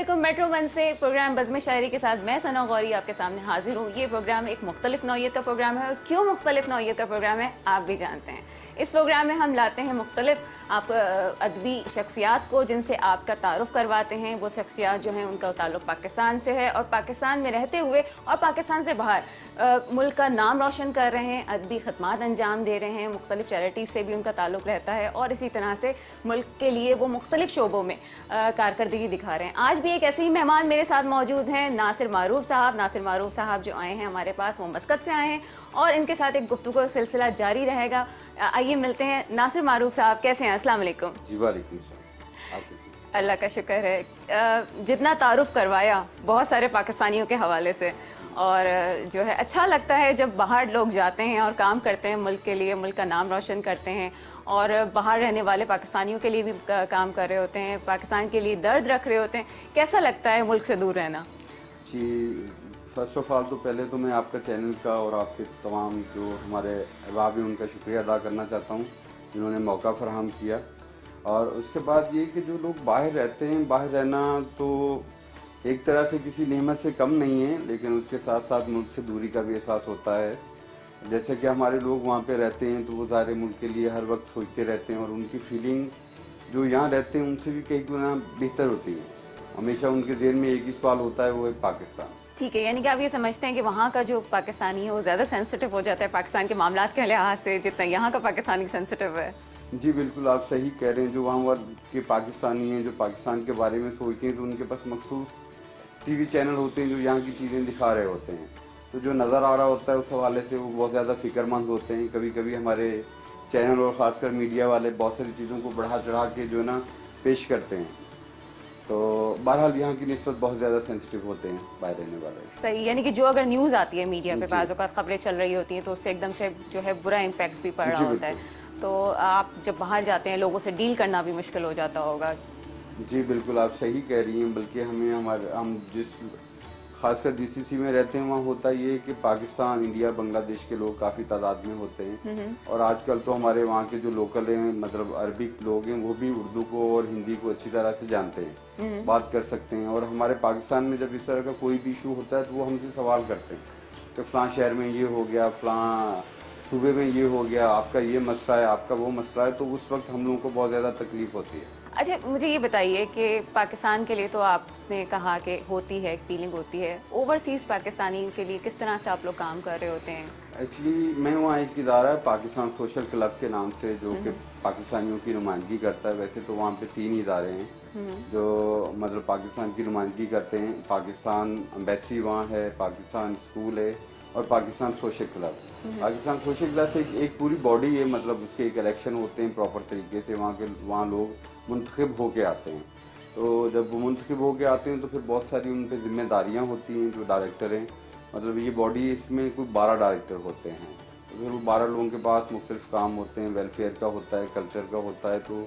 वालेकुम। Metro one से programme बज़्म शायरी के साथ मैं सना गौरी आपके सामने हाजिर हूँ। ये प्रोग्राम एक मुख्तलिफ नौइयत का प्रोग्राम है और क्यों मुख्तलिफ नौइयत का प्रोग्राम है आप भी जानते हैं। इस प्रोग्राम में हम लाते हैं मुख्तलिफ आप अदबी शख्सियात को जिनसे आपका तारुफ करवाते हैं। वो शख्सियात जो हैं उनका ताल्लुक़ पाकिस्तान से है और पाकिस्तान में रहते हुए और पाकिस्तान से बाहर मुल्क का नाम रोशन कर रहे हैं, अदबी खदमात अंजाम दे रहे हैं, मुख्तलिफ चैरिटीज़ से भी उनका ताल्लुक़ रहता है और इसी तरह से मुल्क के लिए वो मुख्तलिफ शोबों में कारकर्दगी दिखा रहे हैं। आज भी एक ऐसे ही मेहमान मेरे साथ मौजूद हैं, नासिर मारूफ साहब। नासिर मारूफ साहब जो आए हैं हमारे पास वो मस्कत से आए हैं और इनके साथ एक गुफ्तगू का सिलसिला जारी रहेगा। आइए मिलते हैं। नासिर मारूफ साहब कैसे हैं? अस्सलाम वालेकुम। जी वालेकुम सलाम। अल्लाह का शुक्र है। जितना तारुफ करवाया बहुत सारे पाकिस्तानियों के हवाले से और जो है अच्छा लगता है जब बाहर लोग जाते हैं और काम करते हैं मुल्क के लिए, मुल्क का नाम रोशन करते हैं और बाहर रहने वाले पाकिस्तानियों के लिए भी काम कर रहे होते हैं, पाकिस्तान के लिए दर्द रख रहे होते हैं। कैसा लगता है मुल्क से दूर रहना? जी फर्स्ट ऑफ ऑल तो पहले तो मैं आपका चैनल का और आपके तमाम जो हमारे अहबाब हैं उनका शुक्रिया अदा करना चाहता हूँ जिन्होंने मौका फराहम किया। और उसके बाद ये कि जो लोग बाहर रहते हैं, बाहर रहना तो एक तरह से किसी नेमत से कम नहीं है, लेकिन उसके साथ साथ मुल्क से दूरी का भी एहसास होता है। जैसे कि हमारे लोग वहाँ पे रहते हैं तो वो सारे मुल्क के लिए हर वक्त सोचते रहते हैं और उनकी फीलिंग जो यहाँ रहते हैं उनसे भी कई गुना बेहतर होती है। हमेशा उनके ज़हन में एक ही सवाल होता है, वो है पाकिस्तान। ठीक है, यानी कि आप ये समझते हैं कि वहाँ का जो पाकिस्तानी है वो ज़्यादा सेंसिटिव हो जाता है पाकिस्तान के मामलात के लिहाज से जितना यहाँ का पाकिस्तानी सेंसिटिव है? जी बिल्कुल, आप सही कह रहे हैं। जो वहाँ के पाकिस्तानी हैं जो पाकिस्तान के बारे में सोचते हैं तो उनके पास मखसूस टीवी चैनल होते हैं जो यहाँ की चीज़ें दिखा रहे होते हैं, तो जो नज़र आ रहा होता है उस हवाले से वो बहुत ज़्यादा फ़िक्रमंद होते हैं। कभी कभी हमारे चैनल और ख़ासकर मीडिया वाले बहुत सारी चीज़ों को बढ़ा चढ़ा के जो है ना पेश करते हैं, तो बहरहाल यहाँ की निस्बत बहुत ज़्यादा सेंसिटिव होते हैं बाहर रहने वाले। सही, यानी कि जो अगर न्यूज़ आती है मीडिया पे बाज़ औक़ात खबरें चल रही होती हैं तो उससे एकदम से जो है बुरा इम्पैक्ट भी पड़ रहा होता है, तो आप जब बाहर जाते हैं लोगों से डील करना भी मुश्किल हो जाता होगा। जी बिल्कुल, आप सही कह रही हैं। बल्कि हम जिस खासकर जीसीसी में रहते हैं वहाँ होता ये है कि पाकिस्तान, इंडिया, बांग्लादेश के लोग काफ़ी तादाद में होते हैं और आजकल तो हमारे वहाँ के जो लोकल हैं मतलब अरबिक लोग हैं वो भी उर्दू को और हिंदी को अच्छी तरह से जानते हैं, बात कर सकते हैं। और हमारे पाकिस्तान में जब इस तरह का कोई भी इशू होता है तो वो हमसे सवाल करते हैं कि फ़लाँ शहर में ये हो गया, फ़लाँ सूबे में ये हो गया, आपका ये मसला है, आपका वो मसला है, तो उस वक्त हम लोगों को बहुत ज़्यादा तकलीफ़ होती है। अच्छा, मुझे ये बताइए कि पाकिस्तान के लिए तो आपने कहा कि होती है, एक फीलिंग होती है, ओवरसीज़ पाकिस्तानी के लिए किस तरह से आप लोग काम कर रहे होते हैं? एक्चुअली मैं वहाँ एक इदारा है पाकिस्तान सोशल क्लब के नाम से जो कि पाकिस्तानियों की नुमाइंदगी करता है। वैसे तो वहाँ पे 3 इदारे हैं जो मतलब पाकिस्तान की नुमाइंदगी करते हैं। पाकिस्तान एम्बेसी वहाँ है, पाकिस्तान स्कूल है और Pakistan social club. Pakistan social club से एक पूरी बॉडी है, मतलब उसके एक इलेक्शन होते हैं प्रॉपर तरीके से, वहाँ लोग मुंतखब होके आते हैं। तो जब वो मुंतखब होके आते हैं तो फिर बहुत सारी उन पर जिम्मेदारियाँ होती हैं। जो डायरेक्टर हैं, मतलब ये बॉडी, इसमें कुल 12 डायरेक्टर होते हैं, तो फिर वो 12 लोगों के पास मुख्तलिफ काम होते हैं। वेलफेयर का होता है, कल्चर का होता है। तो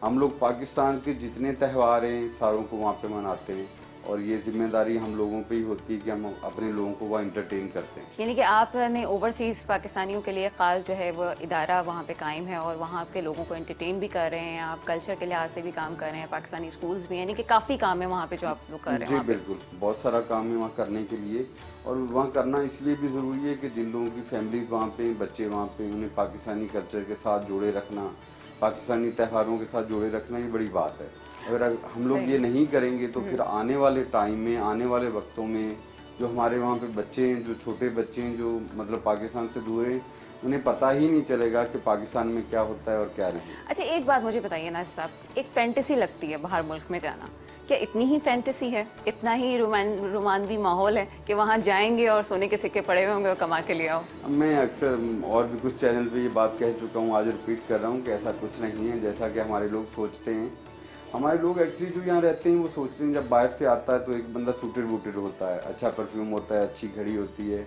हम लोग पाकिस्तान के जितने त्यौहार हैं सारों को वहाँ पे मनाते हैं और ये जिम्मेदारी हम लोगों पे ही होती है कि हम अपने लोगों को वहाँ इंटरटेन करते हैं। यानी कि आपने ओवरसीज़ पाकिस्तानियों के लिए ख़ास जो है वो इदारा वहाँ पे कायम है और वहाँ के लोगों को एंटरटेन भी कर रहे हैं, आप कल्चर के लिहाज से भी काम कर रहे हैं, पाकिस्तानी स्कूल्स भी, यानी कि काफ़ी काम है वहाँ पे जो आप लोग कर रहे हैं। जी बिल्कुल, बहुत सारा काम है वहाँ करने के लिए और वहाँ करना इसलिए भी ज़रूरी है कि जिन लोगों की फैमिलीज़ वहाँ पे, बच्चे वहाँ पे, उन्हें पाकिस्तानी कल्चर के साथ जोड़े रखना, पाकिस्तानी त्योहारों के साथ जोड़े रखना ये बड़ी बात है। अगर हम लोग ये नहीं करेंगे तो फिर आने वाले टाइम में, आने वाले वक्तों में जो हमारे वहाँ पे बच्चे हैं, जो छोटे बच्चे हैं जो मतलब पाकिस्तान से दूर हैं, उन्हें पता ही नहीं चलेगा कि पाकिस्तान में क्या होता है और क्या नहीं। अच्छा, एक बात मुझे बताइए ना साहब, एक फैंटेसी लगती है बाहर मुल्क में जाना, क्या इतनी ही फैंटेसी है, इतना ही रोमानवी माहौल है कि वहाँ जाएंगे और सोने के सिक्के पड़े हुए होंगे और कमा के ले आओ? मैं अक्सर और भी कुछ चैनल पे ये बात कह चुका हूँ, आज रिपीट कर रहा हूँ कि ऐसा कुछ नहीं है जैसा कि हमारे लोग सोचते हैं। हमारे लोग एक्चुअली जो यहाँ रहते हैं वो सोचते हैं जब बाहर से आता है तो एक बंदा सूटेड बूटेड होता है, अच्छा परफ्यूम होता है, अच्छी घड़ी होती है,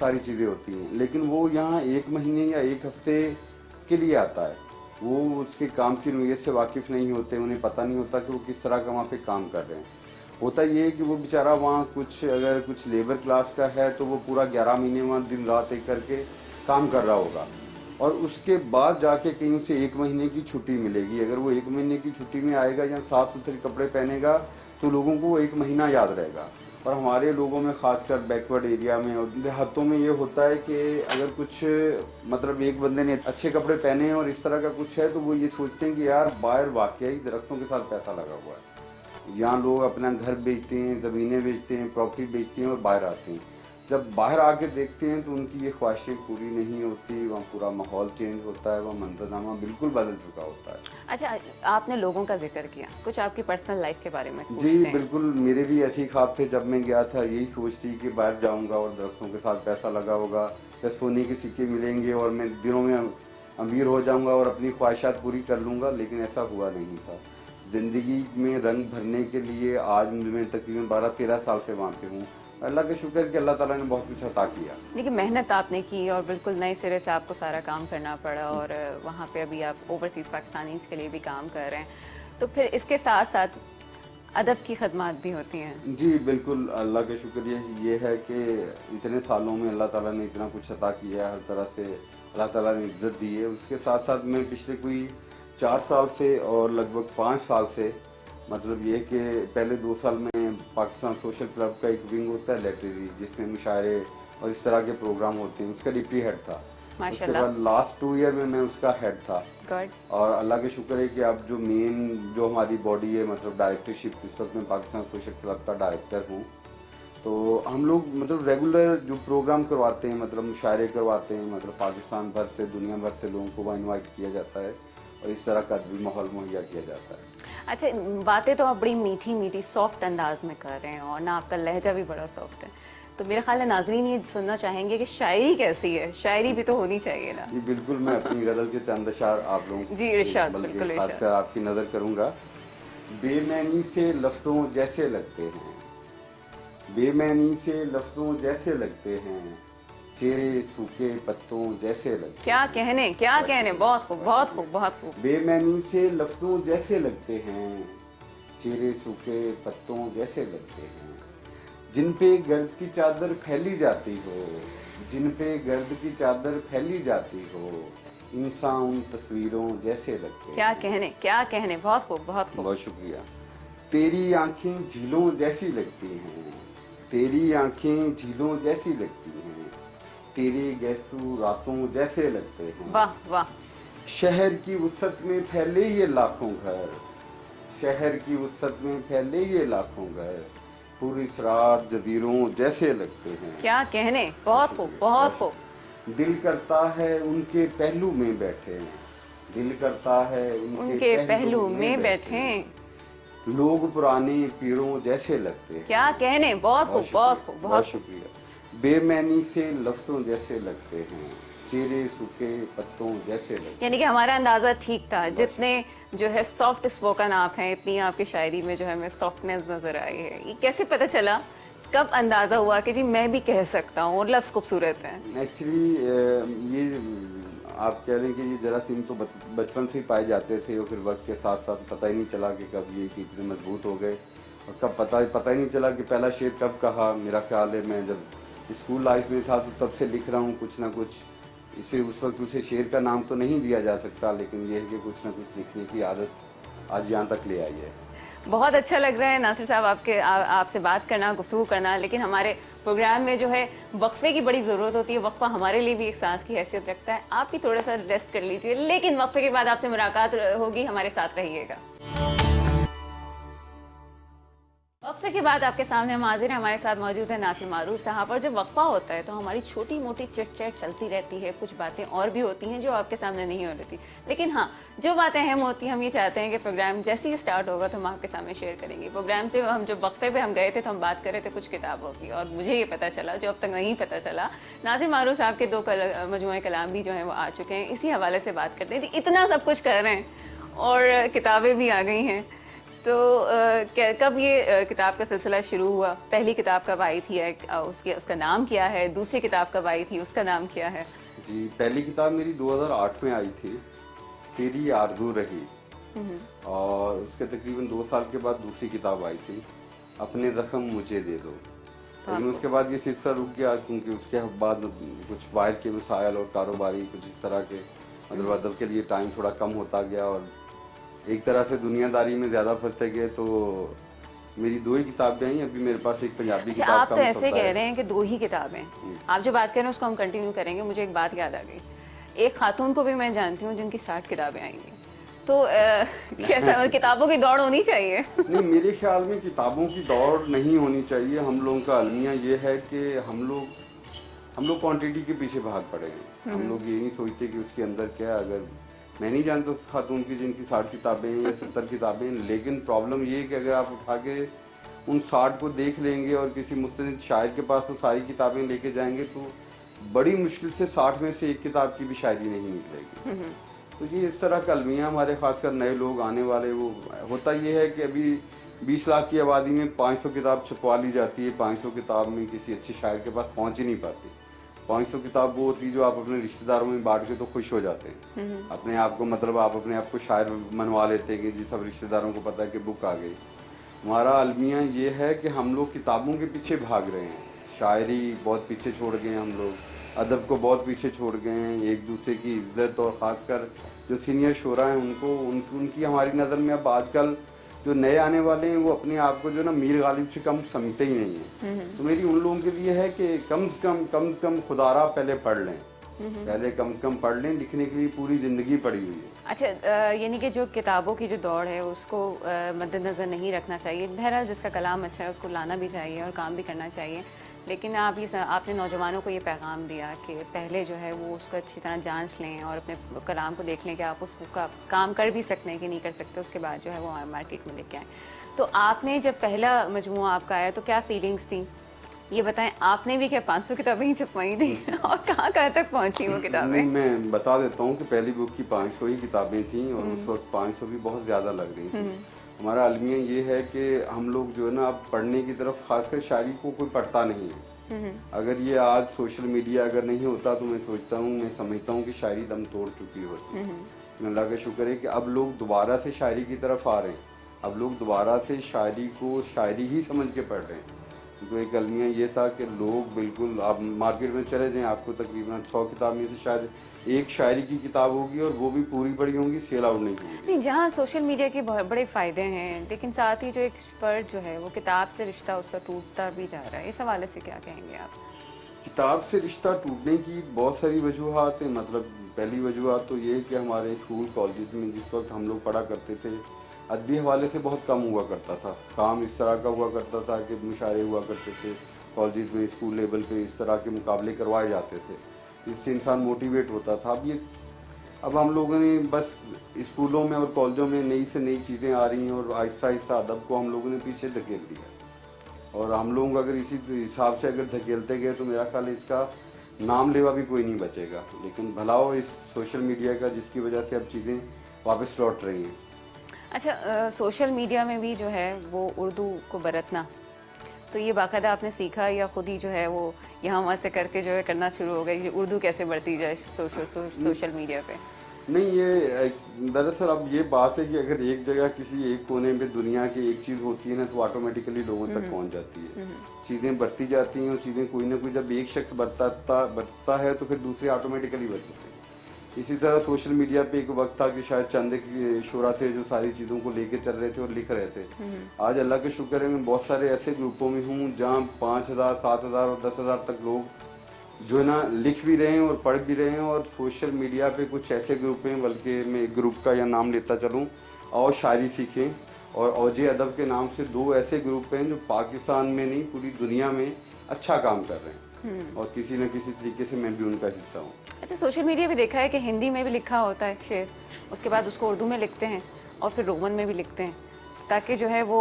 सारी चीज़ें होती हैं, लेकिन वो यहाँ 1 महीने या 1 हफ्ते के लिए आता है। वो उसके काम की नोयत से वाकिफ़ नहीं होते, उन्हें पता नहीं होता कि वो किस तरह का वहाँ पे काम कर रहे हैं। होता ये है कि वो बेचारा वहाँ अगर कुछ लेबर क्लास का है तो वो पूरा 11 महीने वहाँ दिन रात एक करके काम कर रहा होगा और उसके बाद जाके कहीं उसे 1 महीने की छुट्टी मिलेगी। अगर वो 1 महीने की छुट्टी में आएगा या साफ सुथरे कपड़े पहनेगा तो लोगों को 1 महीना याद रहेगा। और हमारे लोगों में खासकर बैकवर्ड एरिया में और देहातों में ये होता है कि अगर कुछ मतलब एक बंदे ने अच्छे कपड़े पहने हैं और इस तरह का कुछ है तो वो ये सोचते हैं कि यार बाहर वाकई दरख्तों के साथ पैसा लगा हुआ है। यहाँ लोग अपना घर बेचते हैं, ज़मीनें बेचते हैं, प्रॉपर्टी बेचते हैं और बाहर आते हैं। जब बाहर आके देखते हैं तो उनकी ये ख्वाहिशें पूरी नहीं होती, वहाँ पूरा माहौल चेंज होता है, वहाँ मंजरनामा बिल्कुल बदल चुका होता है। अच्छा, आपने लोगों का जिक्र किया, कुछ आपकी पर्सनल लाइफ के बारे में जी बिल्कुल, मेरे भी ऐसे ही ख्वाब थे। जब मैं गया था यही सोच थी कि बाहर जाऊंगा और दरख्तों के साथ पैसा लगा होगा या सोने के सिक्के मिलेंगे और मैं दिनों में अमीर हो जाऊंगा और अपनी ख्वाहिशात पूरी कर लूंगा, लेकिन ऐसा हुआ नहीं था। ज़िंदगी में रंग भरने के लिए आज मैं तकरीबन 12-13 साल से वहाँ पे हूँ। अल्लाह का शुक्र कि अल्लाह ताला ने बहुत कुछ अता किया। देखिए, मेहनत आपने की और बिल्कुल नए सिरे से आपको सारा काम करना पड़ा और वहाँ पे अभी आप ओवरसीज़ पाकिस्तानीज़ के लिए भी काम कर रहे हैं, तो फिर इसके साथ साथ अदब की खदमात भी होती हैं। जी बिल्कुल, अल्लाह का शुक्र ये है कि इतने सालों में अल्लाह ताला ने इतना कुछ अता किया है, हर तरह से अल्लाह ताला ने इज्जत दी है। उसके साथ साथ मैं पिछले कोई 4 साल से और लगभग 5 साल से, मतलब ये कि पहले 2 साल में पाकिस्तान सोशल क्लब का एक विंग होता है लाइब्रेरी, जिसमें मुशायरे और इस तरह के प्रोग्राम होते हैं, उसका डिप्टी हेड था। उसके बाद लास्ट 2 ईयर में मैं उसका हेड था। और अल्लाह के शुक्र है कि अब जो हमारी बॉडी है, मतलब डायरेक्टरशिप, इस वक्त मैं पाकिस्तान सोशल क्लब का डायरेक्टर हूँ। तो हम लोग मतलब रेगुलर जो प्रोग्राम करवाते हैं, मतलब मुशायरे करवाते हैं, मतलब पाकिस्तान भर से, दुनिया भर से लोगों को वहाँ इन्वाइट किया जाता है और इस तरह का भी माहौल मुहैया किया जाता है। अच्छा, बातें तो आप बड़ी मीठी मीठी सॉफ्ट अंदाज में कर रहे हैं और ना आपका लहजा भी बड़ा सॉफ्ट है, तो मेरा ख्याल है नाज़रीन ये सुनना चाहेंगे कि शायरी कैसी है, शायरी भी तो होनी चाहिए ना। जी बिल्कुल, मैं अपनी गज़ल के चंद अशार आप लोगों को, जी इरशाद, बिल्कुल खासकर आपकी नज़र करूँगा। बेमैनी से लफ्ज़ों जैसे लगते हैं, बेमैनी से लफ्ज़ों जैसे लगते हैं, चेहरे सूखे पत्तों जैसे लगते। क्या कहने, बहुत खूब, बहुत खूब, बहुत खूब। बेमैनी से लफ्ज़ों जैसे लगते हैं, चेहरे सूखे पत्तों जैसे लगते हैं, जिन पे गर्द की चादर फैली जाती हो, जिन पे गर्द की चादर फैली जाती हो, इंसान उन तस्वीरों जैसे लगते हैं। क्या कहने, बहुत खूब, बहुत खूब। बहुत शुक्रिया। तेरी आंखें झीलों जैसी लगती हैं, तेरी आंखें झीलों जैसी लगती हैं, तेरे गैसू रातों जैसे लगते हैं। वाह वाह। शहर की वुसअत में फैले ये लाखों घर, शहर की वुसअत में फैले ये लाखों घर, पूरी रात जजीरों जैसे लगते हैं। क्या कहने, बहुत खूब, बहुत खूब। दिल करता है उनके पहलू में बैठे, दिल करता है उनके पहलू में बैठे, लोग पुराने पीरों जैसे लगते हैं। क्या कहने, बहुत खूब, बहुत खूब, बहुत शुक्रिया। बेमैनी से लफ्ज़ों जैसे लगते हैं, चेहरे सूखे पत्तों जैसे लगते हैं। यानी कि हमारा अंदाजा ठीक था, जितने जो है सॉफ्ट स्पोकन आप हैं, इतनी आपकी शायरी में जो है हमें सॉफ्टनेस नजर आई है। ये कैसे पता चला, कब अंदाजा हुआ कि जी मैं भी कह सकता हूँ और लफ्ज़ खूबसूरत है? एक्चुअली ये आप कह रहे हैं कि ये जरासीम तो बचपन से ही पाए जाते थे और फिर वक्त के साथ साथ पता ही नहीं चला कि कब ये इतने मजबूत हो गए और कब पता ही नहीं चला कि पहला शेर कब कहा। मेरा ख्याल है मैं जब स्कूल लाइफ में था तो तब से लिख रहा हूँ कुछ ना कुछ। इसे उस वक्त उसे शेर का नाम तो नहीं दिया जा सकता, लेकिन ये है कि कुछ ना कुछ लिखने की आदत आज यहाँ तक ले आई है। बहुत अच्छा लग रहा है नासिर साहब आपसे बात करना, गुफ्तगू करना, लेकिन हमारे प्रोग्राम में जो है वक्फे की बड़ी ज़रूरत होती है। वक्फा हमारे लिए भी एक सांस की हैसियत रखता है। आप भी थोड़ा सा रेस्ट कर लीजिए, लेकिन वक्फे के बाद आपसे मुलाकात होगी, हमारे साथ रहिएगा। वक्फे के बाद आपके सामने हम हाजिर हैं, हमारे साथ मौजूद है नासिर मारूफ साहब। और जब वक्फा होता है तो हमारी छोटी मोटी चिट चैट चलती रहती है, कुछ बातें और भी होती हैं जो आपके सामने नहीं हो रही थी, लेकिन हाँ, जो बातें अहम होती हैं हम ये चाहते हैं कि प्रोग्राम जैसे ही स्टार्ट होगा तो हम आपके सामने शेयर करेंगे। प्रोग्राम से हम जब वक्फे पे हम गए थे तो हम बात कर रहे थे कुछ किताबों की, और मुझे ये पता चला जो अब तक नहीं पता चला, नासिर मारूफ साहब के 2 मजमूए कलाम भी जो हैं वो आ चुके हैं। इसी हवाले से बात करते हैं। इतना सब कुछ कर रहे हैं और किताबें भी आ गई हैं, तो कब ये किताब का सिलसिला शुरू हुआ? पहली किताब कब आई थी, उसका नाम क्या है? दूसरी किताब कब आई थी, उसका नाम क्या है? जी, पहली किताब मेरी 2008 में आई थी, तेरी आरज़ू रही, और उसके तकरीबन 2 साल के बाद दूसरी किताब आई थी, अपने ज़ख्म मुझे दे दो। लेकिन उसके बाद ये सिलसिला रुक गया क्योंकि उसके बाद कुछ बाहर के मसाइल और कारोबारी कुछ इस तरह के मतलब अदब के लिए टाइम थोड़ा कम होता गया और एक तरह से दुनियादारी में ज़्यादा फंसते गए, तो मेरी 2 ही किताबें आई, अभी मेरे पास एक पंजाबी अच्छा, किताब आप का तो ऐसे मसौदा कह है। रहे हैं कि 2 ही किताबें, आप जो बात कर रहे हैं उसको हम कंटिन्यू करेंगे। मुझे एक बात याद आ गई, एक खातून को भी मैं जानती हूँ जिनकी 60 किताबें आएंगी, तो कैसा किताबों की दौड़ होनी चाहिए? नहीं, मेरे ख्याल में किताबों की दौड़ नहीं होनी चाहिए। हम लोगों का अलमिया ये है कि हम लोग क्वांटिटी के पीछे भाग पड़े हैं। हम लोग ये नहीं सोचते कि उसके अंदर क्या है। अगर मैं नहीं जानता उस खातून की जिनकी 60 किताबें हैं या 70 किताबें हैं, लेकिन प्रॉब्लम ये है कि अगर आप उठा के उन 60 को देख लेंगे और किसी मुस्तनिद शायर के पास वो सारी किताबें लेके जाएंगे तो बड़ी मुश्किल से 60 में से एक किताब की भी शायरी नहीं निकलेगी। तो ये इस तरह का अलमिया हमारे खासकर नए लोग आने वाले, वो होता ये है कि अभी 20 लाख की आबादी में 500 किताब छपवा ली जाती है। 500 किताब में किसी अच्छे शायर के पास पहुंच ही नहीं पाती। 500 किताब वो होती है जो आप अपने रिश्तेदारों में बांट के तो खुश हो जाते हैं। अपने आप को मतलब आप अपने आप को शायर मनवा लेते हैं कि जी सब रिश्तेदारों को पता है कि बुक आ गई। हमारा अलमिया ये है कि हम लोग किताबों के पीछे भाग रहे हैं। शायरी बहुत पीछे छोड़ गए हैं हम लोग, अदब को बहुत पीछे छोड़ गए हैं। एक दूसरे की इज्जत और ख़ासकर जो सीनियर शोरा हैं उनको उनकी हमारी नज़र में अब आजकल जो नए आने वाले हैं वो अपने आप को जो ना मीर गालिब से कम समझते ही नहीं है। तो मेरी उन लोगों के लिए है कि कम से कम खुदारा पहले पढ़ लें, पहले कम से कम पढ़ लें। लिखने के लिए पूरी ज़िंदगी पड़ी हुई है। अच्छा, यानी कि जो किताबों की जो दौड़ है उसको मद्देनज़र नहीं रखना चाहिए। बहरहाल जिसका कलाम अच्छा है उसको लाना भी चाहिए और काम भी करना चाहिए। लेकिन आपने नौजवानों को ये पैगाम दिया कि पहले जो है वो उसको अच्छी तरह जांच लें और अपने कलाम को देख लें कि आप उसको काम कर भी सकते हैं कि नहीं कर सकते, उसके बाद जो है वो मार्केट में लेके आएँ। तो आपने जब पहला मजमूआ आपका आया तो क्या फीलिंग्स थी, ये बताएं। आपने भी क्या 500 किताबें ही छपवाई थी और कहाँ कहाँ तक पहुँची वो किताबें? मैं बता देता हूँ कि पहली बुक की 500 ही किताबें थीं और उस वक्त 500 भी बहुत ज़्यादा लग रही थी। हमारा अलमिया ये है कि हम लोग जो है ना अब पढ़ने की तरफ, खासकर शायरी को कोई पढ़ता नहीं है। अगर ये आज सोशल मीडिया अगर नहीं होता तो मैं सोचता हूँ, मैं समझता हूँ कि शायरी दम तोड़ चुकी होती। अल्लाह का शुक्र है कि अब लोग दोबारा से शायरी की तरफ आ रहे हैं। अब लोग दोबारा से शायरी को शायरी ही समझ के पढ़ रहे हैं। तो एक अलमिया ये था कि लोग बिल्कुल, आप मार्केट में चले जाएं आपको तकरीबन 100 किताब में से शायद एक शायरी की किताब होगी और वो भी पूरी पढ़ी होंगी, सेल आउट नहीं होगी। नहीं, जहाँ सोशल मीडिया के बहुत बड़े फ़ायदे हैं, लेकिन साथ ही जो एक फर्द जो है वो किताब से रिश्ता उसका टूटता भी जा रहा है, इस हवाले से क्या कहेंगे आप? किताब से रिश्ता टूटने की बहुत सारी वजूहत हैं। मतलब पहली वजूहत तो ये है कि हमारे स्कूल कॉलेज में जिस वक्त हम लोग पढ़ा करते थे, अदबी हवाले से बहुत कम हुआ करता था। काम इस तरह का हुआ करता था कि मुशायरे हुआ करते थे कॉलेज में, स्कूल लेवल पे इस तरह के मुकाबले करवाए जाते थे, इससे इंसान मोटिवेट होता था। अब हम लोगों ने बस स्कूलों में और कॉलेजों में नई से नई चीज़ें आ रही हैं और आहिस्ता आहिस्ता अदब को हम लोगों ने पीछे धकेल दिया। और हम लोग अगर इसी हिसाब से अगर धकेलते गए तो मेरा ख्याल है इसका नाम लेवा भी कोई नहीं बचेगा। लेकिन भला हो इस सोशल मीडिया का, जिसकी वजह से अब चीज़ें वापस लौट रही हैं। अच्छा, सोशल मीडिया में भी जो है वो उर्दू को बरतना, तो ये बाकायदा आपने सीखा या खुद ही जो है वो यहाँ वहाँ से करके जो है करना शुरू हो गई कि उर्दू कैसे बढ़ती जाए सोशल मीडिया पे? नहीं, ये दरअसल अब ये बात है कि अगर एक जगह किसी एक कोने में दुनिया की एक चीज़ होती है ना तो ऑटोमेटिकली लोगों तक पहुंच जाती है। चीज़ें बढ़ती जाती हैं और चीज़ें कोई ना कोई, जब एक शख्स बढ़ता है तो फिर दूसरे ऑटोमेटिकली बढ़ते हैं। इसी तरह सोशल मीडिया पे एक वक्त था कि शायद चंद के शोरा थे जो सारी चीज़ों को लेके चल रहे थे और लिख रहे थे। आज अल्लाह का शुक्र है मैं बहुत सारे ऐसे ग्रुपों में हूँ जहाँ 5000, 7000 और 10,000 तक लोग जो है ना लिख भी रहे हैं और पढ़ भी रहे हैं। और सोशल मीडिया पे कुछ ऐसे ग्रुप हैं, बल्कि मैं एक ग्रुप का या नाम लेता चलूँ, और शायरी सीखें और औजे अदब के नाम से 2 ऐसे ग्रुप हैं जो पाकिस्तान में नहीं पूरी दुनिया में अच्छा काम कर रहे हैं। और किसी न किसी तरीके से मैं भी उनका हिस्सा हूँ। अच्छा, सोशल मीडिया पे देखा है कि हिंदी में भी लिखा होता है शेर, उसके बाद उसको उर्दू में लिखते हैं और फिर रोमन में भी लिखते हैं, ताकि जो है वो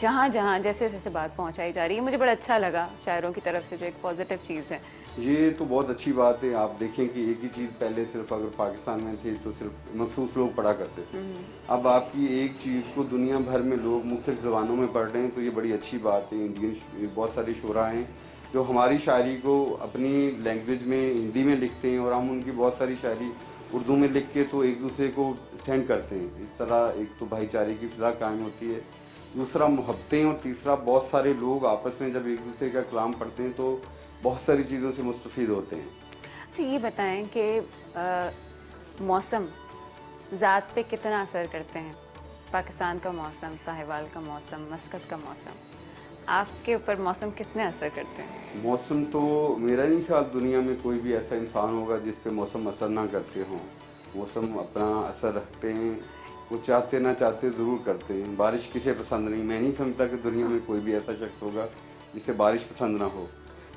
जहाँ जहाँ जैसे जैसे बात पहुँचाई जा रही है। मुझे बड़ा अच्छा लगा शायरों की तरफ से जो एक पॉजिटिव चीज़ है। ये तो बहुत अच्छी बात है। आप देखें कि एक ही चीज़ पहले सिर्फ अगर पाकिस्तान में थी तो सिर्फ मखसूस लोग पढ़ा करते थे। अब आपकी एक चीज़ को दुनिया भर में लोग मुख्तलिफ ज़बानों में पढ़ रहे हैं, तो ये बड़ी अच्छी बात है। इंडियन बहुत सारे शोरा हैं जो हमारी शायरी को अपनी लैंग्वेज में हिंदी में लिखते हैं और हम उनकी बहुत सारी शायरी उर्दू में लिख के तो एक दूसरे को सेंड करते हैं। इस तरह एक तो भाईचारे की फ़िज़ा कायम होती है, दूसरा मोहब्बतें, और तीसरा बहुत सारे लोग आपस में जब एक दूसरे का कलाम पढ़ते हैं तो बहुत सारी चीज़ों से मुस्तफ़ीद होते हैं। अच्छा, ये बताएं कि मौसम ज़ात पे कितना असर करते हैं? पाकिस्तान का मौसम, साहिवाल का मौसम, मस्कत का मौसम, आपके ऊपर मौसम कितने असर करते हैं? मौसम तो मेरा नहीं ख्याल दुनिया में कोई भी ऐसा इंसान होगा जिस पे मौसम असर ना करते हों। मौसम अपना असर रखते हैं, वो चाहते ना चाहते ज़रूर करते हैं। बारिश किसे पसंद नहीं, मैं नहीं समझता कि दुनिया में कोई भी ऐसा शख्स होगा जिसे बारिश पसंद ना हो।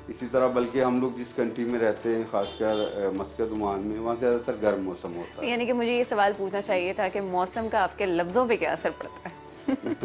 इसी तरह बल्कि हम लोग जिस कंट्री में रहते हैं, ख़ासकर मस्कत ओमान में, वहाँ ज़्यादातर गर्म मौसम होता है। यानी कि मुझे ये सवाल पूछना चाहिए था कि मौसम का आपके लफ्ज़ों पे क्या असर पड़ता है?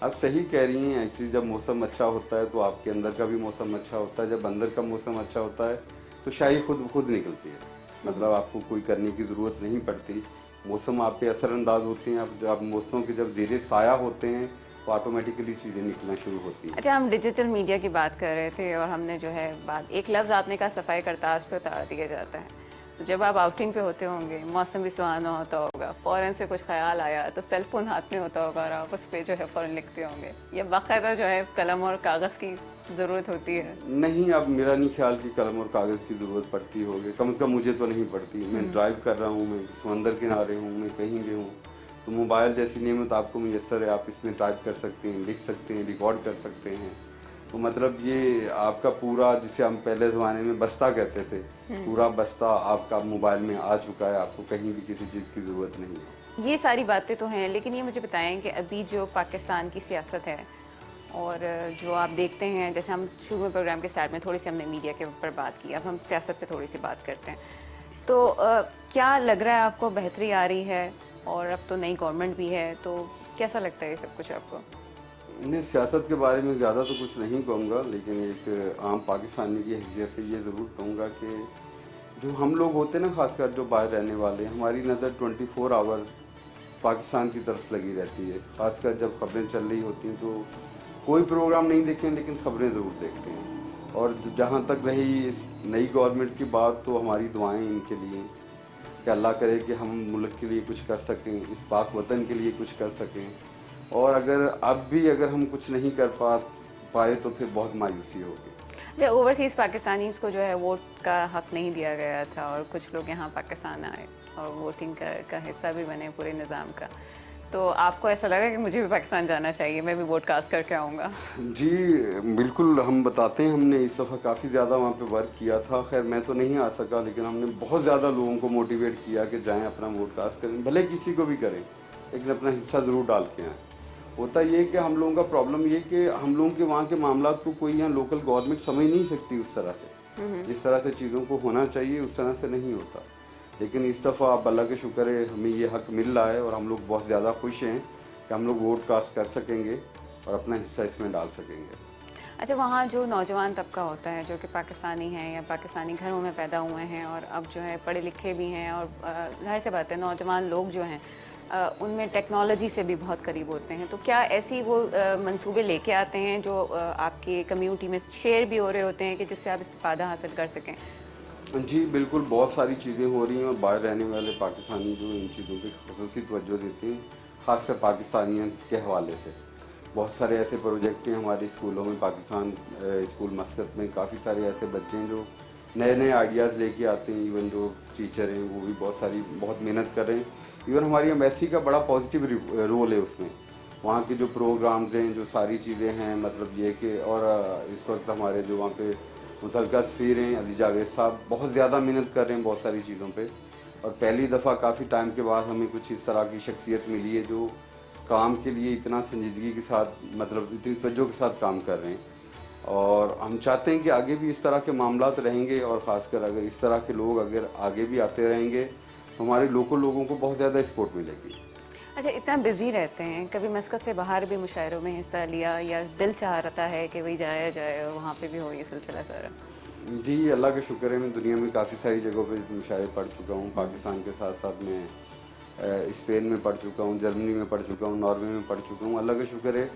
आप सही कह रही हैं। एक्चुअली जब मौसम अच्छा होता है तो आपके अंदर का भी मौसम अच्छा होता है। जब अंदर का मौसम अच्छा होता है तो शायरी खुद निकलती है। मतलब आपको कोई करने की ज़रूरत नहीं पड़ती। मौसम आप पे असरअंदाज होते हैं। आप जब मौसमों के जब ज़ेरे साया होते हैं तो ऑटोमेटिकली चीज़ें निकलना शुरू होती हैं। अच्छा, हम डिजिटल मीडिया की बात कर रहे थे और हमने जो है बात, एक लफ्ज़ आपने कहा सफाई करताज पे उतार दिया जाता है। तो जब आप आउटिंग पे होते होंगे, मौसम भी सुहाना होता होगा, फ़ौरन से कुछ ख्याल आया तो सेल फ़ोन हाथ में होता होगा और आप उस पर जो है फ़ौरन लिखते होंगे, या बाकायदा जो है कलम और कागज़ की ज़रूरत होती है? नहीं, अब मेरा नहीं ख्याल कि कलम और कागज़ की ज़रूरत पड़ती होगी। कम से कम मुझे तो नहीं पड़ती। मैं ड्राइव कर रहा हूँ, मैं समंदर किनारे हूँ, मैं कहीं भी हूँ, तो मोबाइल जैसी नेमत आपको मुयस्सर है। आप इसमें टाइप कर सकते हैं, लिख सकते हैं, रिकॉर्ड कर सकते हैं। तो मतलब ये आपका पूरा, जिसे हम पहले ज़माने में बस्ता कहते थे, पूरा बस्ता आपका मोबाइल में आ चुका है। आपको कहीं भी किसी चीज़ की ज़रूरत नहीं है। ये सारी बातें तो हैं, लेकिन ये मुझे बताएं कि अभी जो पाकिस्तान की सियासत है और जो आप देखते हैं, जैसे हम शुरू में प्रोग्राम के स्टार्ट में थोड़ी सी हमने मीडिया के ऊपर बात की, अब हम सियासत पे थोड़ी सी बात करते हैं। तो क्या लग रहा है आपको, बेहतरी आ रही है और अब तो नई गवर्नमेंट भी है, तो कैसा लगता है ये सब कुछ आपको? मैं सियासत के बारे में ज़्यादा तो कुछ नहीं कहूँगा, लेकिन एक आम पाकिस्तानी की हैसियत से ये ज़रूर कहूँगा कि जो हम लोग होते हैं ना, खासकर जो बाहर रहने वाले, हमारी नज़र 24 आवर पाकिस्तान की तरफ लगी रहती है। खासकर जब खबरें चल रही होती हैं तो कोई प्रोग्राम नहीं देखें लेकिन खबरें ज़रूर देखते हैं। और जहाँ तक रही इस नई गवर्नमेंट की बात, तो हमारी दुआएं इनके लिए कि अल्लाह करे कि हम मुल्क के लिए कुछ कर सकें, इस पाक वतन के लिए कुछ कर सकें। और अगर हम कुछ नहीं कर पाए तो फिर बहुत मायूसी होगी। जब ओवरसीज़ पाकिस्तानीज़ को जो है वोट का हक नहीं दिया गया था और कुछ लोग यहाँ पाकिस्तान आए और वोटिंग का हिस्सा भी बने पूरे निज़ाम का, तो आपको ऐसा लगा कि मुझे भी पाकिस्तान जाना चाहिए, मैं भी वोट कास्ट करके आऊँगा? जी बिल्कुल, हम बताते हैं, हमने इस दफ़ा काफ़ी ज़्यादा वहाँ पे वर्क किया था। खैर मैं तो नहीं आ सका, लेकिन हमने बहुत ज़्यादा लोगों को मोटिवेट किया कि जाएं, अपना वोट कास्ट करें, भले किसी को भी करें, लेकिन अपना हिस्सा ज़रूर डाल के आएँ। होता ये कि हम लोगों का प्रॉब्लम ये कि हम लोगों के वहाँ के मामला को कोई यहाँ लोकल गवर्नमेंट समझ नहीं सकती उस तरह से। जिस तरह से चीज़ों को होना चाहिए उस तरह से नहीं होता। लेकिन इस दफ़ा अब अल्लाह के शुक्र है हमें ये हक मिल रहा है और हम लोग बहुत ज़्यादा खुश हैं कि हम लोग वोट कास्ट कर सकेंगे और अपना हिस्सा इसमें डाल सकेंगे। अच्छा, वहाँ जो नौजवान तबका होता है जो कि पाकिस्तानी हैं या पाकिस्तानी घरों में पैदा हुए हैं और अब जो है पढ़े लिखे भी हैं, और जाहिर सी बात है नौजवान लोग जो हैं उनमें टेक्नोलॉजी से भी बहुत करीब होते हैं, तो क्या ऐसी वो मंसूबे लेके आते हैं जो आपकी कम्युनिटी में शेयर भी हो रहे होते हैं कि जिससे आप इस्तेफादा हासिल कर सकें? जी बिल्कुल, बहुत सारी चीज़ें हो रही हैं और बाहर रहने वाले पाकिस्तानी जो इन चीज़ों की ख़ुसूसी तवज्जो देते हैं, ख़ासकर पाकिस्तानियत के हवाले से। बहुत सारे ऐसे प्रोजेक्ट हैं हमारे स्कूलों में, पाकिस्तान स्कूल मस्कत में काफ़ी सारे ऐसे बच्चे हैं जो नए नए आइडियाज़ लेके आते हैं। इवन जो टीचर हैं वो भी बहुत मेहनत कर रहे हैं। इवन हमारी एम्बेसी का बड़ा पॉजिटिव रोल है उसमें। वहाँ के जो प्रोग्राम्स हैं, जो सारी चीज़ें हैं, मतलब ये कि और इस वक्त हमारे जो वहाँ पे मुतल्लिका सफ़ीर हैं अली जावेद साहब बहुत ज़्यादा मेहनत कर रहे हैं बहुत सारी चीज़ों पे। और पहली दफ़ा काफ़ी टाइम के बाद हमें कुछ इस तरह की शख्सियत मिली है जो काम के लिए इतना संजीदगी के साथ, मतलब इतनी तवज्जो के साथ काम कर रहे हैं। और हम चाहते हैं कि आगे भी इस तरह के मामलात रहेंगे, और ख़ासकर अगर इस तरह के लोग अगर आगे भी आते रहेंगे तो हमारे लोकल लोगों को बहुत ज़्यादा सपोर्ट मिलेगी। अच्छा, इतना बिजी रहते हैं, कभी मस्कत से बाहर भी मुशायरों में हिस्सा लिया या दिल चाह रहता है कि वही जाया जाए और वहाँ पे भी हो ये सिलसिला सारा? जी अल्लाह का शुक्र है, मैं दुनिया में काफ़ी सारी जगहों पे मुशायरे पढ़ चुका हूँ। पाकिस्तान के साथ साथ मैं स्पेन में पढ़ चुका हूँ, जर्मनी में पढ़ चुका हूँ, नॉर्वे में पढ़ चुका हूँ, अल्लाह का शुक्र है।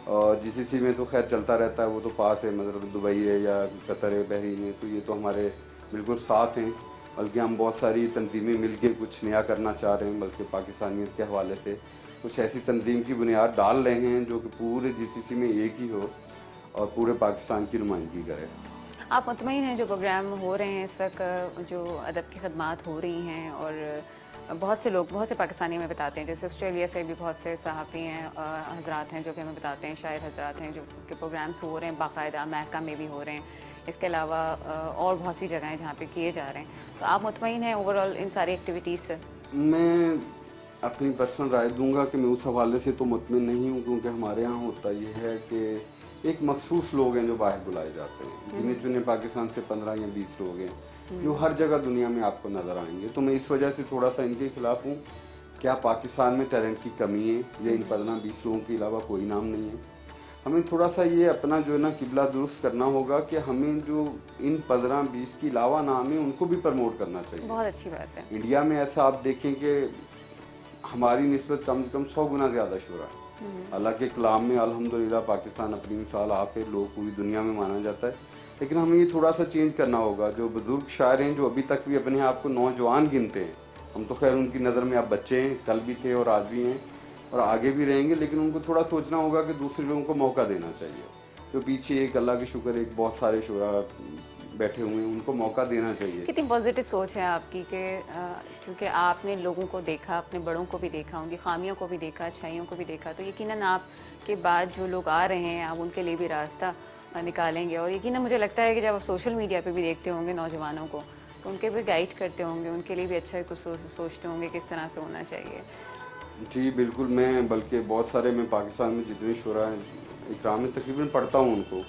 और जीसीसी में तो खैर चलता रहता है, वो तो पास है, मतलब दुबई है या कतर है, बहरीन है, तो ये तो हमारे बिल्कुल साथ हैं। बल्कि हम बहुत सारी तंजीमें मिल के कुछ नया करना चाह रहे हैं, बल्कि पाकिस्तानियत के हवाले से कुछ ऐसी तंजीम की बुनियाद डाल रहे हैं जो कि पूरे जीसीसी में एक ही हो और पूरे पाकिस्तान की नुमाइंदगी करे। आप मुतमईन हैं जो प्रोग्राम हो रहे हैं इस वक्त, जो अदब की खदमात हो रही हैं और बहुत से लोग, बहुत से पाकिस्तानी हमें बताते हैं, जैसे ऑस्ट्रेलिया से भी बहुत से सहाफ़ी हैं, हजरात हैं जो कि हमें बताते हैं, शायर हजरात हैं जो के प्रोग्राम्स हो रहे हैं बाकायदा, अमेरिका में भी हो रहे हैं, इसके अलावा और बहुत सी जगह हैं जहाँ पे किए जा रहे हैं। तो आप मुतमईन हैं ओवरऑल इन सारी एक्टिविटीज़ से? मैं अपनी पर्सनल राय दूंगा कि मैं उस हवाले से तो मुतमिन नहीं हूँ, क्योंकि हमारे यहाँ होता ये है कि एक मखसूस लोग हैं जो बाहर बुलाए जाते हैं, गिने चुने पाकिस्तान से 15 या 20 लोग हैं जो हर जगह दुनिया में आपको नज़र आएंगे। तो मैं इस वजह से थोड़ा सा इनके खिलाफ हूँ। क्या पाकिस्तान में टैलेंट की कमी है या इन 15-20 लोगों के अलावा कोई नाम नहीं है? हमें थोड़ा सा ये अपना जो है ना किबला दुरुस्त करना होगा कि हमें जो इन 15-20 के अलावा नाम है उनको भी प्रमोट करना चाहिए। बहुत अच्छी बात है। इंडिया में ऐसा आप देखें कि हमारी निस्बत कम से कम 100 गुना ज़्यादा शोरा है। हालांकि कलाम में अल्हम्दुलिल्लाह पाकिस्तान अपनी मिसाल आप है, लोग पूरी दुनिया में माना जाता है, लेकिन हमें ये थोड़ा सा चेंज करना होगा। जो बुजुर्ग शायर हैं जो अभी तक भी अपने आप को नौजवान गिनते हैं, हम तो खैर उनकी नज़र में आप बच्चे हैं, कल भी थे और आज भी हैं और आगे भी रहेंगे, लेकिन उनको थोड़ा सोचना होगा कि दूसरे लोगों को मौका देना चाहिए। तो पीछे एक अल्लाह के शुक्र एक बहुत सारे शोरा बैठे हुए हैं, उनको मौका देना चाहिए। कितनी पॉजिटिव सोच है आपकी कि चूँकि आपने लोगों को देखा, अपने बड़ों को भी देखा, उनकी खामियों को भी देखा, अच्छाइयों को भी देखा, तो यकीनन आपके बाद जो लोग आ रहे हैं आप उनके लिए भी रास्ता निकालेंगे। और यकीनन मुझे लगता है कि जब आप सोशल मीडिया पे भी देखते होंगे नौजवानों को, तो उनके भी गाइड करते होंगे, उनके लिए भी अच्छा कुछ सोचते होंगे किस तरह से होना चाहिए। जी बिल्कुल, मैं बल्कि बहुत सारे मैं पाकिस्तान में जितने शोरा हैं इकराम में तकरीबन पढ़ता हूँ उनको।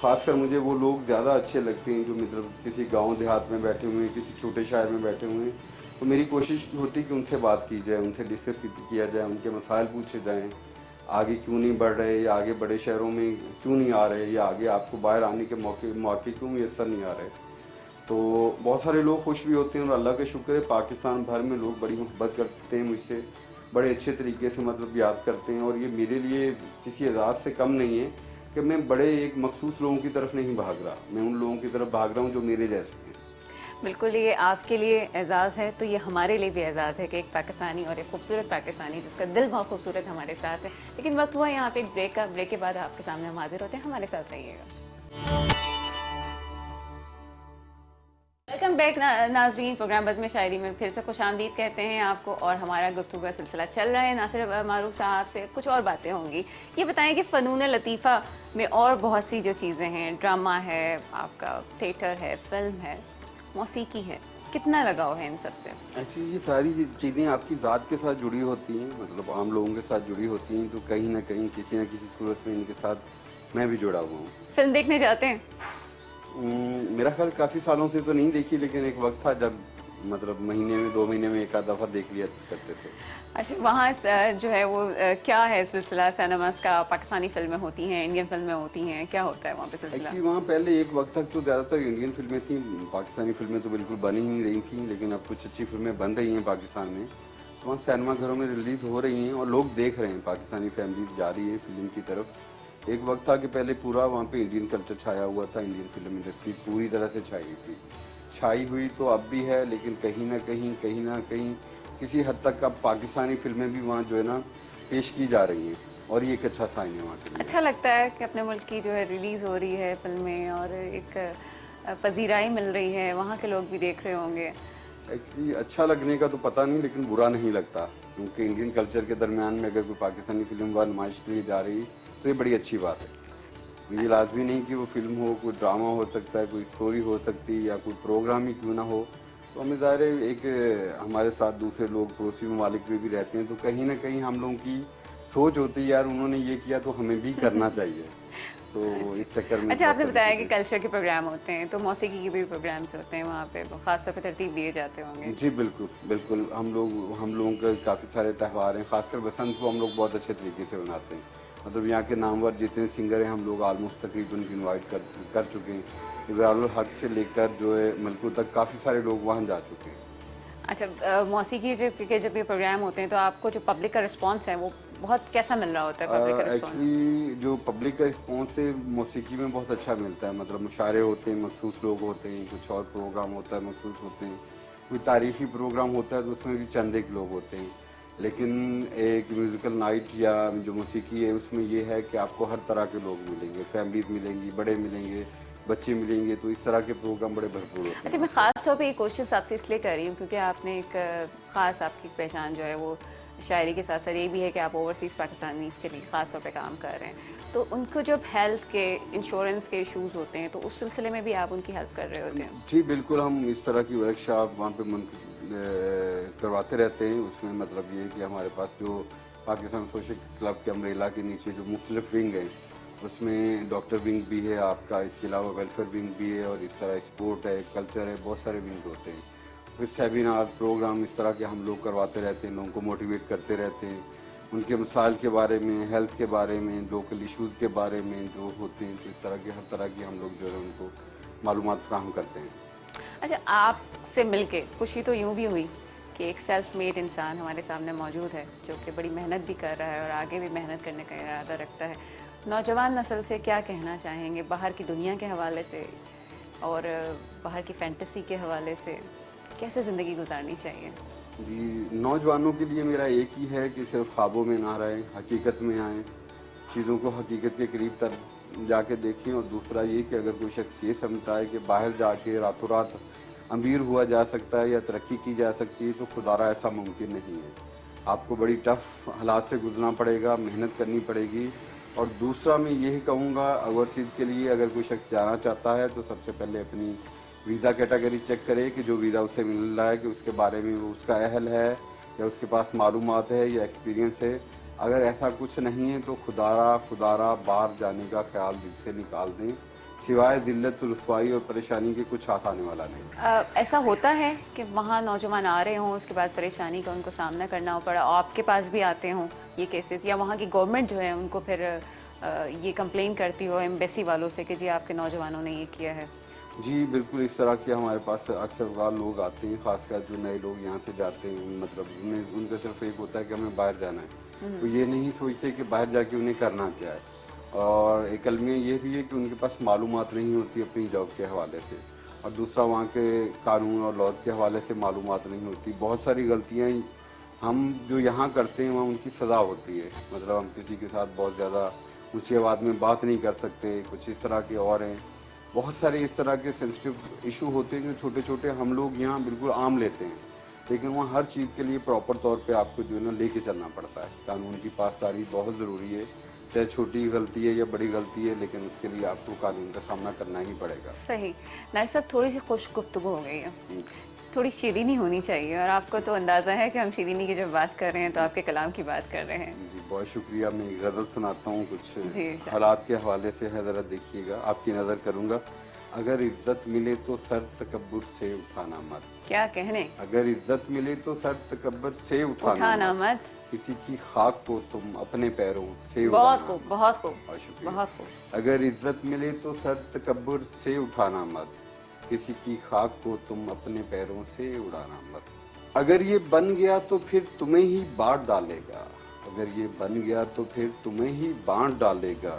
ख़ासकर मुझे वो लोग ज़्यादा अच्छे लगते हैं जो मतलब किसी गांव देहात में बैठे हुए हैं, किसी छोटे शहर में बैठे हुए हैं। तो मेरी कोशिश होती है कि उनसे बात की जाए, उनसे डिस्कस किया जाए, उनके मसाइल पूछे जाएँ, आगे क्यों नहीं बढ़ रहे या आगे बड़े शहरों में क्यों नहीं आ रहे या आगे आपको बाहर आने के मौके क्यों मैसर नहीं आ रहे। तो बहुत सारे लोग खुश भी होते हैं और अल्लाह का शुक्र है पाकिस्तान भर में लोग बड़ी मोहब्बत करते हैं मुझसे, बड़े अच्छे तरीके से मतलब याद करते हैं। और ये मेरे लिए किसी एजाज़ से कम नहीं है कि मैं बड़े एक मखसूस लोगों की तरफ नहीं भाग रहा, मैं उन लोगों की तरफ भाग रहा हूँ जो मेरे जैसे हैं। बिल्कुल, ये आपके लिए एजाज़ है तो ये हमारे लिए भी एजाज़ है कि एक पाकिस्तानी और एक खूबसूरत पाकिस्तानी जिसका दिल बहुत खूबसूरत हमारे साथ है। लेकिन वक्त हुआ यहाँ पे एक ब्रेक का, ब्रेक के बाद आपके सामने हम हाजिर होते हैं, हमारे साथ रहिएगा। वेलकम बैक नाजरीन, प्रोग्राम बज़्म शायरी में फिर से खुशामदीद कहते हैं आपको। और हमारा गुफ्तगू का सिलसिला चल रहा है। नासिर मारूफ साहब से कुछ और बातें होंगी। ये बताएं कि फ़नून लतीफ़ा में और बहुत सी जो चीज़ें हैं, ड्रामा है, आपका थिएटर है, फिल्म है, मौसीकी है, कितना लगाव है इन सब से? एक्चुअली ये सारी चीज़ें आपकी ज़ात के साथ जुड़ी होती हैं, मतलब आम लोगों के साथ जुड़ी होती हैं, तो कहीं ना कहीं किसी न किसी सूरत में इनके साथ मैं भी जुड़ा हुआ हूँ। फिल्म देखने जाते हैं? मेरा ख्याल काफ़ी सालों से तो नहीं देखी, लेकिन एक वक्त था जब मतलब महीने में 2 महीने में एक आध दफ़ा देख लिया करते थे। अच्छा, वहाँ जो है वो क्या है सिलसिला सिनेमास का? पाकिस्तानी फिल्में होती हैं, इंडियन फिल्में होती हैं, क्या होता है वहाँ पे सिलसिला? एक्चुअली वहाँ पहले एक वक्त तक तो ज़्यादातर इंडियन फिल्में थी, पाकिस्तानी फिल्में तो बिल्कुल बन ही नहीं रही थी, लेकिन अब कुछ अच्छी फिल्में बन रही हैं पाकिस्तान में, तो वहाँ सिनेमा घरों में रिलीज़ हो रही हैं और लोग देख रहे हैं, पाकिस्तानी फैमिली जा रही है फिल्म की तरफ। एक वक्त था कि पहले पूरा वहाँ पे इंडियन कल्चर छाया हुआ था, इंडियन फिल्म इंडस्ट्री पूरी तरह से छाई हुई तो अब भी है, लेकिन कहीं ना कहीं किसी हद तक अब पाकिस्तानी फिल्में भी वहाँ जो है ना पेश की जा रही हैं और ये एक अच्छा साइन है वहाँ के लिए। अच्छा लगता है कि अपने मुल्क की जो है रिलीज़ हो रही है फिल्में और एक पजीराई मिल रही है, वहाँ के लोग भी देख रहे होंगे। एक्चुअली अच्छा लगने का तो पता नहीं, लेकिन बुरा नहीं लगता, क्योंकि इंडियन कल्चर के दरमियान में अगर कोई पाकिस्तानी फिल्म व नुमाइश के लिए जा रही तो ये बड़ी अच्छी बात है। ये लाजमी नहीं कि वो फिल्म हो, कोई ड्रामा हो सकता है, कोई स्टोरी हो सकती है या कोई प्रोग्राम ही क्यों ना हो। तो हमें ज़ाहिर है एक हमारे साथ दूसरे लोग पड़ोसी ममालिक में भी रहते हैं, तो कहीं ना कहीं हम लोगों की सोच होती है यार उन्होंने ये किया तो हमें भी करना चाहिए, तो इस चक्कर में। अच्छा, आपने बताया कि कल्चर के प्रोग्राम होते हैं, तो मौसीकी के भी प्रोग्राम्स होते हैं वहाँ पे, खासतौर पे तरतीब दिए जाते होंगे? जी बिल्कुल हम लोगों के काफ़ी सारे त्यौहार हैं, खासकर बसंत को हम लोग बहुत अच्छे तरीके से मनाते हैं। मतलब यहाँ के नामवर जितने सिंगर हैं हम लोग आलमोस्ट तकरीबन उनकी इन्वाइट कर चुके हैं। इब्रारुल हक से लेकर जो है मलकू तक काफ़ी सारे लोग वहाँ जा चुके हैं। अच्छा, मौसीकी के जब ये प्रोग्राम होते हैं तो आपको जो पब्लिक का रिस्पांस है वो बहुत कैसा मिल रहा होता है? पब्लिक का रिस्पांस एक्चुअली जो पब्लिक का रिस्पांस है मौसीकी में बहुत अच्छा मिलता है। मतलब मुशायरे होते हैं, मखसूस लोग होते हैं, कुछ और प्रोग्राम होता है मखसूस होते हैं, कोई तारीखी प्रोग्राम होता है तो उसमें भी चंद एक लोग होते हैं। लेकिन एक म्यूज़िकल नाइट या जो मौसीकी है उसमें ये है कि आपको हर तरह के लोग मिलेंगे, फैमिलीज मिलेंगी, बड़े मिलेंगे, बच्चे मिलेंगे, तो इस तरह के प्रोग्राम बड़े भरपूर होते हैं। अच्छा, मैं ख़ास तौर पे ये क्वेश्चन आपसे इसलिए कर रही हूँ क्योंकि आपने एक ख़ास आपकी पहचान जो है वो शायरी के साथ साथ ये भी है कि आप ओवरसीज़ पाकिस्तानीज़ के लिए ख़ास तौर पे काम कर रहे हैं, तो उनको जब हेल्थ के इंश्योरेंस के इश्यूज़ होते हैं तो उस सिलसिले में भी आप उनकी हेल्प कर रहे होते हैं? जी बिल्कुल, हम इस तरह की वर्कशॉप वहाँ पे करवाते रहते हैं। उसमें मतलब ये है कि हमारे पास जो पाकिस्तान सोशल क्लब के अम्ब्रेला के नीचे जो मुख्तलिफ विंग हैं, उसमें डॉक्टर विंग भी है आपका, इसके अलावा वेलफेयर विंग भी है, और इस तरह स्पोर्ट है, कल्चर है, बहुत सारे विंग होते हैं। फिर सेमिनार प्रोग्राम इस तरह के हम लोग करवाते रहते हैं, लोगों को मोटिवेट करते रहते हैं, उनके मसाइल के बारे में, हेल्थ के बारे में, लोकल इशूज़ के बारे में जो होते हैं, तो इस तरह के हर तरह की हम लोग जो है उनको मालूमात फराहम करते हैं। अच्छा, आपसे मिलके खुशी तो यूँ भी हुई कि एक सेल्फ मेड इंसान हमारे सामने मौजूद है जो कि बड़ी मेहनत भी कर रहा है और आगे भी मेहनत करने का इरादा रखता है। नौजवान नस्ल से क्या कहना चाहेंगे बाहर की दुनिया के हवाले से और बाहर की फैंटेसी के हवाले से, कैसे ज़िंदगी गुजारनी चाहिए? जी, नौजवानों के लिए मेरा एक ही है कि सिर्फ ख्वाबों में ना रहें, हकीकत में आएँ, चीज़ों को हकीकत के करीब तक जाके देखें। और दूसरा ये कि अगर कोई शख्स ये समझता है कि बाहर जाके रातों रात अमीर हुआ जा सकता है या तरक्की की जा सकती है, तो खुदारा ऐसा मुमकिन नहीं है। आपको बड़ी टफ हालात से गुजरना पड़ेगा, मेहनत करनी पड़ेगी। और दूसरा मैं यही कहूँगा, ओवरसीज़ के लिए अगर कोई शख्स जाना चाहता है तो सबसे पहले अपनी वीज़ा कैटेगरी चेक करे कि जो वीज़ा उससे मिल रहा है कि उसके बारे में वो उसका अहल है या उसके पास मालूमात है या एक्सपीरियंस है। अगर ऐसा कुछ नहीं है तो खुदारा बाहर जाने का ख्याल दिल से निकाल दें, सिवाय ज़िल्लत, रुसवाई और परेशानी के कुछ हाथ आने वाला नहीं। ऐसा होता है कि वहाँ नौजवान आ रहे हों, उसके बाद परेशानी का उनको सामना करना हो पड़ा, आपके पास भी आते हों ये केसेस, या वहाँ की गवर्नमेंट जो है उनको फिर ये कंप्लेन करती हो एम्बेसी वालों से कि जी आपके नौजवानों ने ये किया है? जी बिल्कुल, इस तरह के हमारे पास अक्सर लोग आते हैं, ख़ासकर जो नए लोग यहाँ से जाते हैं, मतलब उनका सिर्फ एक होता है कि हमें बाहर जाना है, तो ये नहीं सोचते कि बाहर जाके उन्हें करना क्या है। और एक अलमिया ये भी है कि उनके पास मालूमात नहीं होती अपनी जॉब के हवाले से, और दूसरा वहाँ के कानून और लॉज के हवाले से मालूमात नहीं होती। बहुत सारी गलतियाँ हम जो यहाँ करते हैं वहाँ उनकी सज़ा होती है। मतलब हम किसी के साथ बहुत ज़्यादा ऊँची आवाज़ में बात नहीं कर सकते, कुछ इस तरह के और हैं। बहुत सारे इस तरह के सेंसिटिव इशू होते हैं जो छोटे छोटे हम लोग यहाँ बिल्कुल आम लेते हैं, लेकिन वहाँ हर चीज़ के लिए प्रॉपर तौर पे आपको जो है ना लेके चलना पड़ता है। कानून की पासदारी बहुत ज़रूरी है, चाहे छोटी गलती है या बड़ी गलती है, लेकिन उसके लिए आपको कानून का सामना करना ही पड़ेगा। सही। नासिर साहब, थोड़ी सी खुश गुफ्तगू हो गई है, थोड़ी शीरीनी होनी चाहिए, और आपको तो अंदाज़ा है कि हम शीरीनी की जब बात कर रहे हैं तो आपके कलाम की बात कर रहे हैं। जी बहुत शुक्रिया। मैं एक गज़ल सुनाता हूँ कुछ हालात के हवाले से है, ज़रा देखिएगा, आपकी नज़र करूँगा। अगर इज्जत मिले तो सर तकब्बुर से उठाना मत। क्या कहने? अगर इज्जत मिले तो सर तकब्बुर से उठाना मत, किसी की खाक को तुम अपने पैरों से उठाना। बहुत खूब, बहुत खूब, बहुत खूब। अगर इज्जत मिले तो सर तकब्बुर से उठाना मत, किसी की खाक को तुम अपने पैरों से उड़ाना मत। अगर ये बन गया तो फिर तुम्हें ही बांट डालेगा, अगर ये बन गया तो फिर तुम्हें ही बांट डालेगा।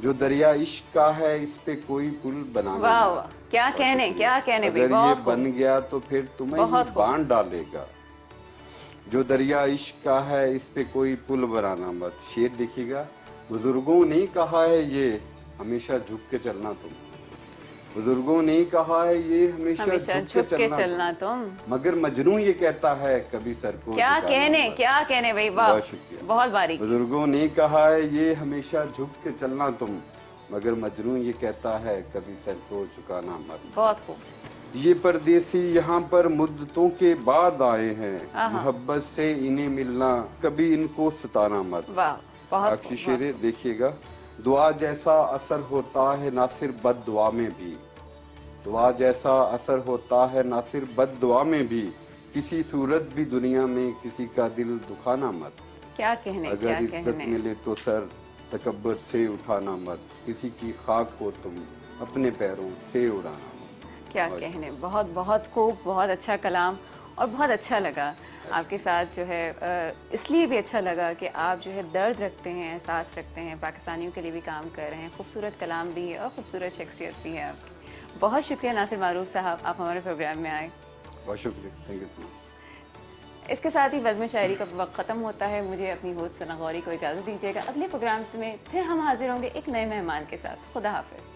जो दरिया इश्क का है इस पे कोई पुल बनाना। वाह, क्या कहने, क्या कहने। अगर ये बन गया तो फिर तुम्हें ही बांट डालेगा। जो दरिया इश्क का है इस पे कोई पुल बनाना मत। शेर देखिएगा, बुजुर्गों ने कहा है ये हमेशा झुक के चलना तुम, बुजुर्गों ने कहा है ये हमेशा झुक के चलना तुम, मगर मजनू ये कहता है कभी सर को। क्या कहने, क्या कहने भाई, वाह, बहुत शुक्रिया, बहुत बारीक। बुजुर्गों ने कहा है ये हमेशा झुक के चलना तुम, मगर मजनू ये कहता है कभी सर को झुकाना मत। बहुत खूब। ये परदेसी यहाँ पर मुद्दतों के बाद आए हैं, मोहब्बत से इन्हें मिलना कभी इनको सताना मत। वाह, बहुत आखिरी शेर देखिएगा, दुआ जैसा असर होता है ना सिर्फ बद दुआ में भी, दुआ जैसा असर होता है ना सिर्फ बद दुआ में भी, किसी सूरत भी दुनिया में किसी का दिल दुखाना मत। क्या कहने, अगर इज्जत मिले तो सर तकब्बुर से उठाना मत, किसी की खाक को तुम अपने पैरों से उड़ाना मत। क्या कहने, बहुत बहुत खूब, बहुत अच्छा कलाम, और बहुत अच्छा लगा आपके साथ जो है, इसलिए भी अच्छा लगा कि आप जो है दर्द रखते हैं, एहसास रखते हैं, पाकिस्तानियों के लिए भी काम कर रहे हैं, खूबसूरत कलाम भी है और खूबसूरत शख्सियत भी है आपकी। बहुत शुक्रिया नासिर मारूफ साहब, आप हमारे प्रोग्राम में आए। बहुत शुक्रिया, थैंक यू सो मच। इसके साथ ही बज़्म शायरी का वक्त ख़त्म होता है। मुझे अपनी होस्ट सना गौरी को इजाज़त दीजिएगा। अगले प्रोग्राम में फिर हम हाजिर होंगे एक नए मेहमान के साथ। खुदा हाफिज़।